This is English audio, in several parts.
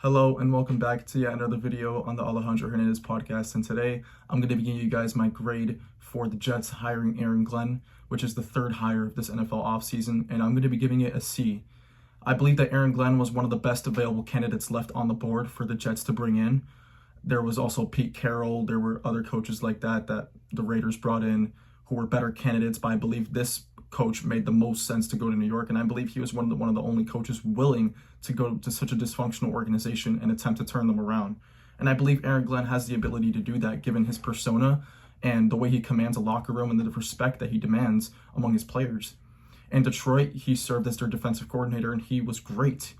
Hello and welcome back to yet another video on the Alejandro Hernandez podcast. And today I'm going to be giving you guys my grade for the Jets hiring Aaron Glenn, which is the third hire of this NFL offseason, and I'm going to be giving it a C. I believe that Aaron Glenn was one of the best available candidates left on the board for the Jets to bring in. There was also Pete Carroll. There were other coaches like that the Raiders brought in who were better candidates, but I believe this coach made the most sense to go to New York, and I believe he was one of the only coaches willing to go to such a dysfunctional organization and attempt to turn them around. And I believe Aaron Glenn has the ability to do that given his persona and the way he commands a locker room and the respect that he demands among his players. In Detroit, he served as their defensive coordinator, and he was great.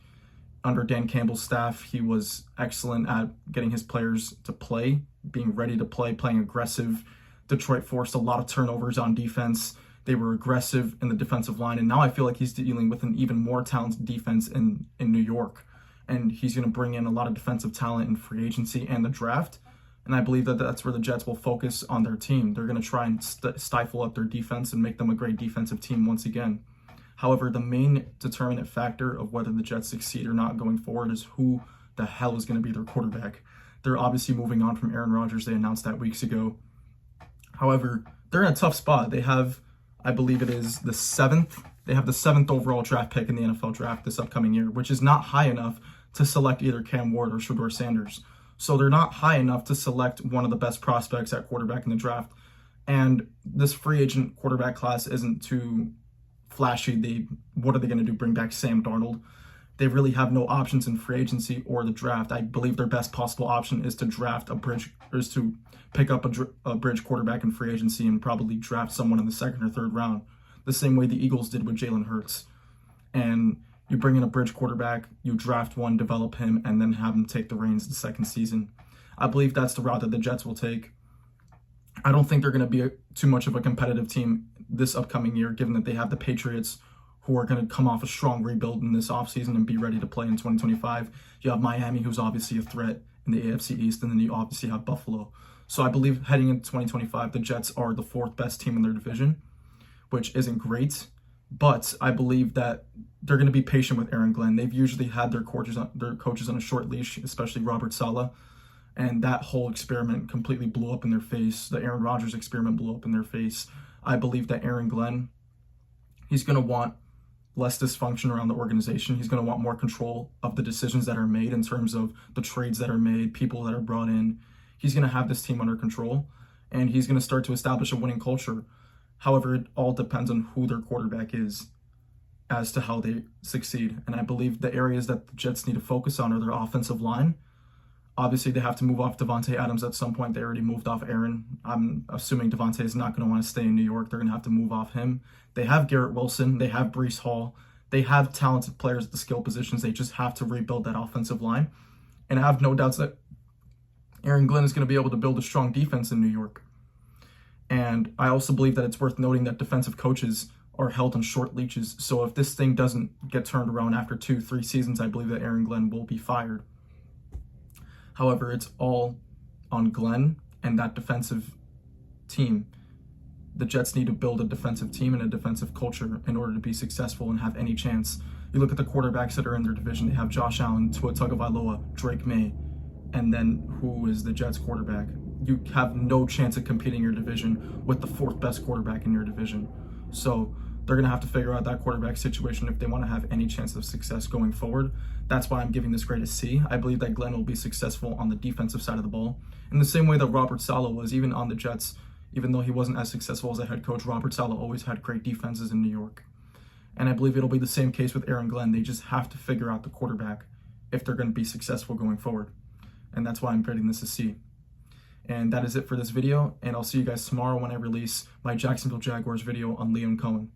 Under Dan Campbell's staff, he was excellent at getting his players to play, being ready to play, playing aggressive. Detroit forced a lot of turnovers on defense. They were aggressive in the defensive line, and now I feel like he's dealing with an even more talented defense in New York, and he's going to bring in a lot of defensive talent in free agency and the draft, and I believe that that's where the Jets will focus on their team. They're going to try and stifle up their defense and make them a great defensive team once again. However, the main determinant factor of whether the Jets succeed or not going forward is who the hell is going to be their quarterback. They're obviously moving on from Aaron Rodgers. They announced that weeks ago. However, they're in a tough spot. They have, I believe it is the seventh. They have the seventh overall draft pick in the NFL draft this upcoming year, which is not high enough to select either Cam Ward or Shedeur Sanders. So they're not high enough to select one of the best prospects at quarterback in the draft. And this free agent quarterback class isn't too flashy. What are they going to do? Bring back Sam Darnold? They really have no options in free agency or the draft. I believe their best possible option is to pick up a bridge quarterback in free agency and probably draft someone in the second or third round, the same way the Eagles did with Jalen Hurts. And you bring in a bridge quarterback, you draft one, develop him, and then have him take the reins the second season. I believe that's the route that the Jets will take. I don't think they're going to be too much of a competitive team this upcoming year, given that they have the Patriots, who are going to come off a strong rebuild in this offseason and be ready to play in 2025. You have Miami, who's obviously a threat in the AFC East, and then you obviously have Buffalo. So I believe heading into 2025, the Jets are the fourth best team in their division, which isn't great. But I believe that they're going to be patient with Aaron Glenn. They've usually had their coaches on a short leash, especially Robert Saleh. And that whole experiment completely blew up in their face. The Aaron Rodgers experiment blew up in their face. I believe that Aaron Glenn, he's going to want less dysfunction around the organization. He's going to want more control of the decisions that are made in terms of the trades that are made, people that are brought in. He's going to have this team under control, and he's going to start to establish a winning culture. However, it all depends on who their quarterback is as to how they succeed. And I believe the areas that the Jets need to focus on are their offensive line. Obviously, they have to move off Davante Adams at some point. They already moved off Aaron. I'm assuming Davante is not going to want to stay in New York. They're going to have to move off him. They have Garrett Wilson. They have Breece Hall. They have talented players at the skill positions. They just have to rebuild that offensive line. And I have no doubts that Aaron Glenn is going to be able to build a strong defense in New York. And I also believe that it's worth noting that defensive coaches are held on short leashes. So if this thing doesn't get turned around after 2-3 seasons, I believe that Aaron Glenn will be fired. However, it's all on Glenn and that defensive team. The Jets need to build a defensive team and a defensive culture in order to be successful and have any chance. You look at the quarterbacks that are in their division. They have Josh Allen, Tua Tagovailoa, Drake May, and then who is the Jets quarterback? You have no chance of competing in your division with the fourth best quarterback in your division. So they're going to have to figure out that quarterback situation if they want to have any chance of success going forward. That's why I'm giving this grade a C. I believe that Glenn will be successful on the defensive side of the ball. In the same way that Robert Saleh was, even on the Jets, even though he wasn't as successful as a head coach, Robert Saleh always had great defenses in New York. And I believe it'll be the same case with Aaron Glenn. They just have to figure out the quarterback if they're going to be successful going forward. And that's why I'm grading this a C. And that is it for this video, and I'll see you guys tomorrow when I release my Jacksonville Jaguars video on Liam Coen.